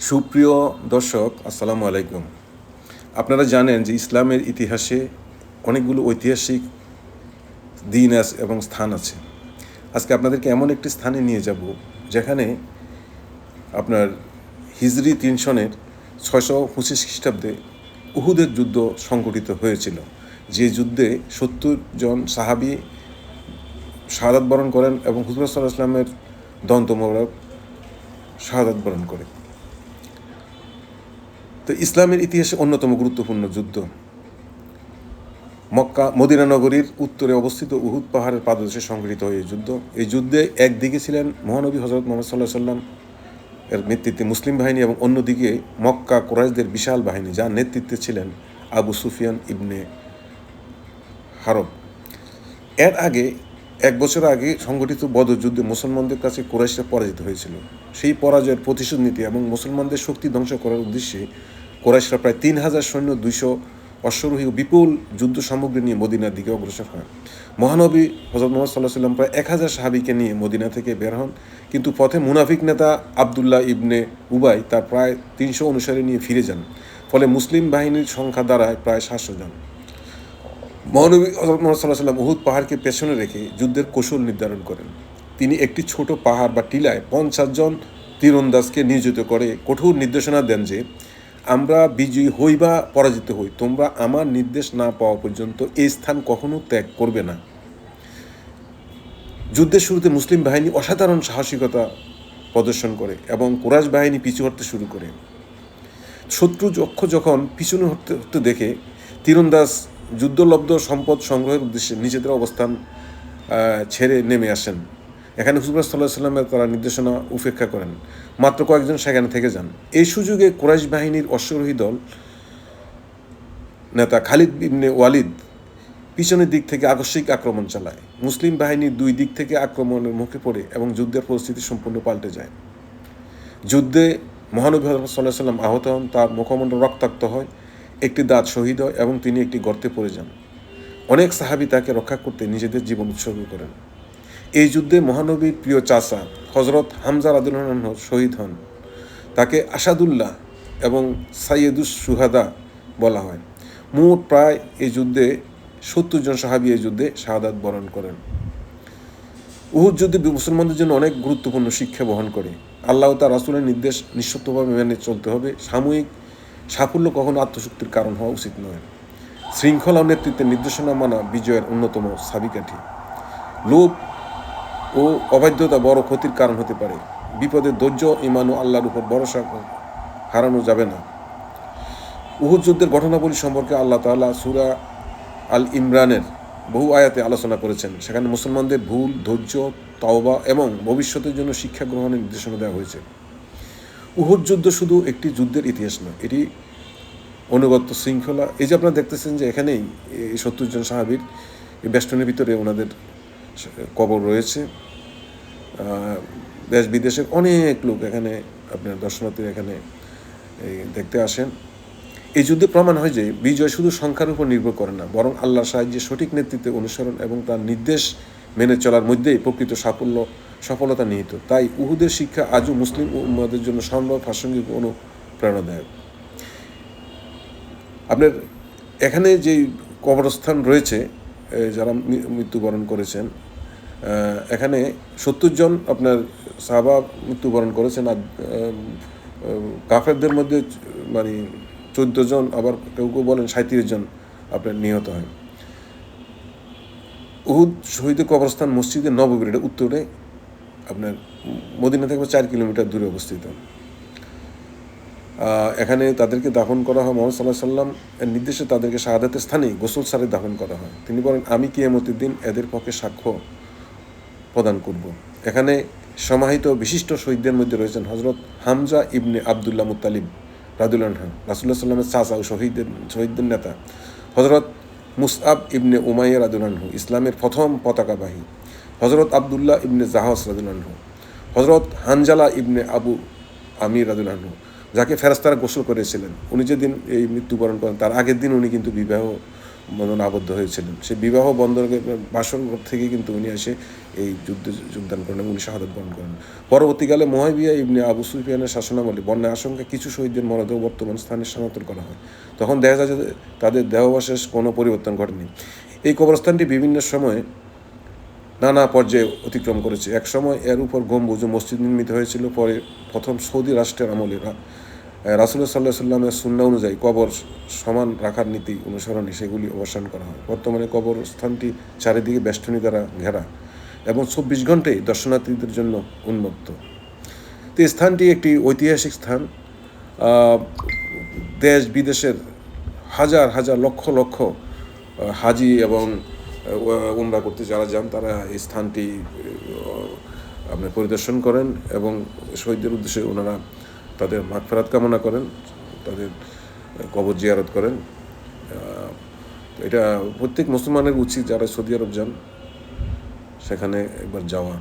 সুপ্রিয় দর্শক, আসসালামু আলাইকুম। আপনারা জানেন যে ইসলামের ইতিহাসে অনেকগুলো ঐতিহাসিক দিন আছে এবং স্থান আছে। আজকে আপনাদেরকে এমন একটি স্থানে নিয়ে যাব যেখানে আপনার হিজরি ৩ সনের ৬২৫ খ্রিস্টাব্দে উহুদের যুদ্ধ সংঘটিত হয়েছিল। যে যুদ্ধে ৭০ জন সাহাবী শাহাদাত বরণ করেন এবং হুজুর সাল্লাল্লাহু আলাইহি ওয়াসাল্লামের দন্ত মোবারক শাহাদাত বরণ করে। তো ইসলামের ইতিহাসে অন্যতম গুরুত্বপূর্ণ যুদ্ধ। মক্কা মদিনা নগরীর উত্তরে অবস্থিত উহুদ পাহাড়ের পাদদেশে সংঘটিত হয় এই যুদ্ধ। এই যুদ্ধে একদিকে ছিলেন মহানবী হযরত মুহাম্মদ সাল্লাল্লাহু আলাইহি ওয়াসাল্লাম এর নেতৃত্বে মুসলিম বাহিনী এবং অন্যদিকে মক্কা কুরাইশদের বিশাল বাহিনী, যার নেতৃত্বে ছিলেন আবু সুফিয়ান ইবনে হারব। এর আগে ১ বছর আগে সংঘটিত বদর যুদ্ধে মুসলমানদের কাছে কুরাইশরা পরাজিত হয়েছিল। সেই পরাজয়ের প্রতিশোধ নিতে এবং মুসলমানদের শক্তি ধ্বংস করার উদ্দেশ্যে কুরাইশরা প্রায় ৩,০০০ সৈন্য, ২০০ অশ্বারোহী ও বিপুল যুদ্ধ সামগ্রী নিয়ে মদিনার দিকে অগ্রসর হয়। মহানবী হযরত মুহাম্মদ সাল্লাল্লাহু আলাইহি ওয়াসাল্লাম প্রায় ১,০০০ সাহাবীকে নিয়ে মদিনা থেকে বের হন, কিন্তু পথে মুনাফিক নেতা আবদুল্লাহ ইবনে উবাই তার প্রায় ৩০০ অনুসারী নিয়ে ফিরে যান। ফলে মুসলিম বাহিনীর সংখ্যা দাঁড়ায় প্রায় ৭০০ জন। মহানবী হযরত মুহাম্মদ সাল্লাল্লাহু আলাইহি ওয়াসাল্লাম উহুদ পাহাড়কে পেছনে রেখে যুদ্ধের কৌশল নির্ধারণ করেন। তিনি একটি ছোট পাহাড় বা টিলায় ৫০ জন তীরন্দাজকে নিয়োজিত করে কঠোর নির্দেশনা দেন যে, আমরা বিজয়ী হই বা পরাজিত হই, তোমরা আমার নির্দেশ না পাওয়া পর্যন্ত এই স্থান কখনো ত্যাগ করবে না। যুদ্ধের শুরুতে মুসলিম বাহিনী অসাধারণ সাহসিকতা প্রদর্শন করে এবং কুরাইশ বাহিনী পিছু হটতে শুরু করে। শত্রু যখন পিছনে হতে দেখে তীরন্দাজ যুদ্ধলব্ধ সম্পদ সংগ্রহের উদ্দেশ্যে নিজেদের অবস্থান ছেড়ে নেমে আসেন। এখানে হুজুর সাল্লাল্লাহু আলাইহি ওয়াসাল্লামের তারা নির্দেশনা উপেক্ষা করেন। মাত্র কয়েকজন সেখানে থেকে যান। এই সুযোগে কুরাইশ বাহিনীর অশ্বারোহী দল নেতা খালিদ ইবনে ওয়ালিদ পিছনের দিক থেকে আকস্মিক আক্রমণ চালায়। মুসলিম বাহিনী দুই দিক থেকে আক্রমণের মুখে পড়ে এবং যুদ্ধের পরিস্থিতি সম্পূর্ণ পাল্টে যায়। যুদ্ধে মহানবী সাল্লাল্লাহু আলাইহি ওয়াসাল্লাম আহত হন, তার মুখমণ্ডল রক্তাক্ত হয়, একটি দাঁত শহীদ হয় এবং তিনি একটি গর্তে পড়ে যান। অনেক সাহাবী তাকে রক্ষা করতে নিজেদের জীবন উৎসর্গ করেন। এই যুদ্ধে মহানবীর প্রিয় চাচা হযরত হামজা রাদিয়াল্লাহু আনহু শহীদ হন। তাকে আসাদুল্লাহ এবং সাইয়্যিদুশ শুহাদা বলা হয়। মোট প্রায় এই যুদ্ধে ৭০ জন সাহাবী এই যুদ্ধে শাহাদাত বরণ করেন। উহুদ যুদ্ধে মুসলমানদের জন্য অনেক গুরুত্বপূর্ণ শিক্ষা বহন করে। আল্লাহ ও তার রাসূলের নির্দেশ নিঃশর্তভাবে মেনে চলতে হবে। সাময়িক সাফল্য কখনো আত্মশক্তির কারণ হওয়া উচিত নয়। শৃঙ্খলা ও নেতৃত্বের নির্দেশনা মানা বিজয়ের অন্যতম চাবিকাঠি। লোভ ও অবাধ্যতা বড় ক্ষতির কারণ হতে পারে। বিপদে ধৈর্য, ঈমান ও আল্লাহর উপর ভরসা হারানো যাবে না। উহুদ যুদ্ধের ঘটনাবলী সম্পর্কে আল্লাহ তাআলা সূরা আল ইমরানের বহু আয়াতে আলোচনা করেছেন। সেখানে মুসলমানদের ভুল, ধৈর্য, তওবা এবং ভবিষ্যতের জন্য শিক্ষা গ্রহণের নির্দেশনা দেওয়া হয়েছে। উহুদ যুদ্ধ শুধু একটি যুদ্ধের ইতিহাস নয়, এটি অনুগত্য, শৃঙ্খলা। এই যে আপনারা দেখতেছেন যে এখানেই এই ৭০ জন সাহাবীর এই বেষ্টনের ভিতরে ওনাদের কবর রয়েছে। দেশ বিদেশের অনেক লোক এখানে আপনার দর্শনার্থীরা এখানে দেখতে আসেন। এই যুদ্ধে প্রমাণ হয় যে বিজয় শুধু সংখ্যার উপর নির্ভর করে না, বরং আল্লাহর সাহায্যে সঠিক নেতৃত্বে অনুসরণ এবং তার নির্দেশ মেনে চলার মধ্যেই প্রকৃত সফলতা নিহিত। তাই উহুদের শিক্ষা আজও মুসলিম উম্মাদের জন্য সম্ভব প্রাসঙ্গিক অনুপ্রেরণাদায়ক। আপনার এখানে যে কবরস্থান রয়েছে যারা মৃত্যুবরণ করেছেন, এখানে ৭০ জন আপনার সাহাবা মৃত্যুবরণ করেছেন। আর কাফেরদের মধ্যে মানে ১৪ জন, আবার কেউ কেউ বলেন ৩৭ জন আপনার নিহত হয়। উহুদ শহীদের কবরস্থান মসজিদে নববীর, এটা উত্তরে আপনার মদিনা থেকে ৪ কিলোমিটার দূরে অবস্থিত। এখানে তাদেরকে দাফন করা হয় মুহাম্মদ সাল্লাল্লাহু আলাইহি ওয়াসাল্লাম এর নির্দেশে। তাদেরকে শাহাদাতের স্থানেই গোসল সারে দাফন করা হয়। তিনি বলেন, আমি কিয়ামতের দিন এদের পক্ষে সাক্ষ্য প্রদান করব। এখানে সমাহিত বিশিষ্ট শহীদদের মধ্যে রয়েছেন হযরত হামজা ইবনে আবদুল্লাহ মুত্তালিব রাদিয়াল্লাহু আনহু, রাসূলুল্লাহ সাল্লাল্লাহু আলাইহি ওয়াসাল্লামের চাচা ও শহীদদের নেতা। হযরত মুসআব ইবনে উমাইয়া রাদিয়াল্লাহু আনহু, ইসলামের প্রথম পতাকাবাহী। হযরত আবদুল্লাহ ইবনে জাহাস রাদিয়াল্লাহু আনহু। হযরত হানজালা ইবনে আবু আমির রাদিয়াল্লাহু আনহু, যাকে ফেরেশতারা গোসল করেছিলেন। উনি যেদিন এই মৃত্যুবরণ করেন তার আগের দিন উনি কিন্তু বিবাহ বন্ধনে আবদ্ধ হয়েছিলেন। সেই বিবাহ বন্ধনের বাসর থেকে কিন্তু উনি এসে এই যুদ্ধে যোগদান করেন এবং উনি শাহাদাত বরণ করেন। পরবর্তীকালে মুয়াবিয়া ইবনে আবু সুফিয়ানের শাসনামলে বন্যায় আশঙ্কা কিছু শহীদদের মরদেহ বর্তমান স্থানে স্থানান্তর করা হয়। তখন দেখা যায় যে তাদের দেহাবশেষ কোনো পরিবর্তন ঘটেনি। এই কবরস্থানটি বিভিন্ন সময়ে নানা পর্যায়ে অতিক্রম করেছে। এক সময় এর উপর গম্বুজ ও মসজিদ নির্মিত হয়েছিল। পরে প্রথম সৌদি রাষ্ট্রের আমলে রাসূলুল্লাহ সাল্লাল্লাহু আলাইহি সাল্লামের সুন্নাহ অনুযায়ী কবর সমান রাখার নীতি অনুসরণে সেগুলি অবসান করা হয়। বর্তমানে কবরস্থানটি চারিদিকে বেষ্টনী দ্বারা ঘেরা এবং 24 ঘন্টাই দর্শনার্থীদের জন্য উন্মুক্ত। তো এই স্থানটি একটি ঐতিহাসিক স্থান। দেশ বিদেশের হাজার হাজার লক্ষ লক্ষ হাজি এবং উমরা করতে যারা যান তারা এই স্থানটি আপনি পরিদর্শন করেন এবং শহীদদের উদ্দেশ্যে ওনারা তাদের মাগফিরাত কামনা করেন, তাদের কবর জিয়ারত করেন। এটা প্রত্যেক মুসলমানের উচিত যারা সৌদি আরব যান সেখানে একবার যাওয়া।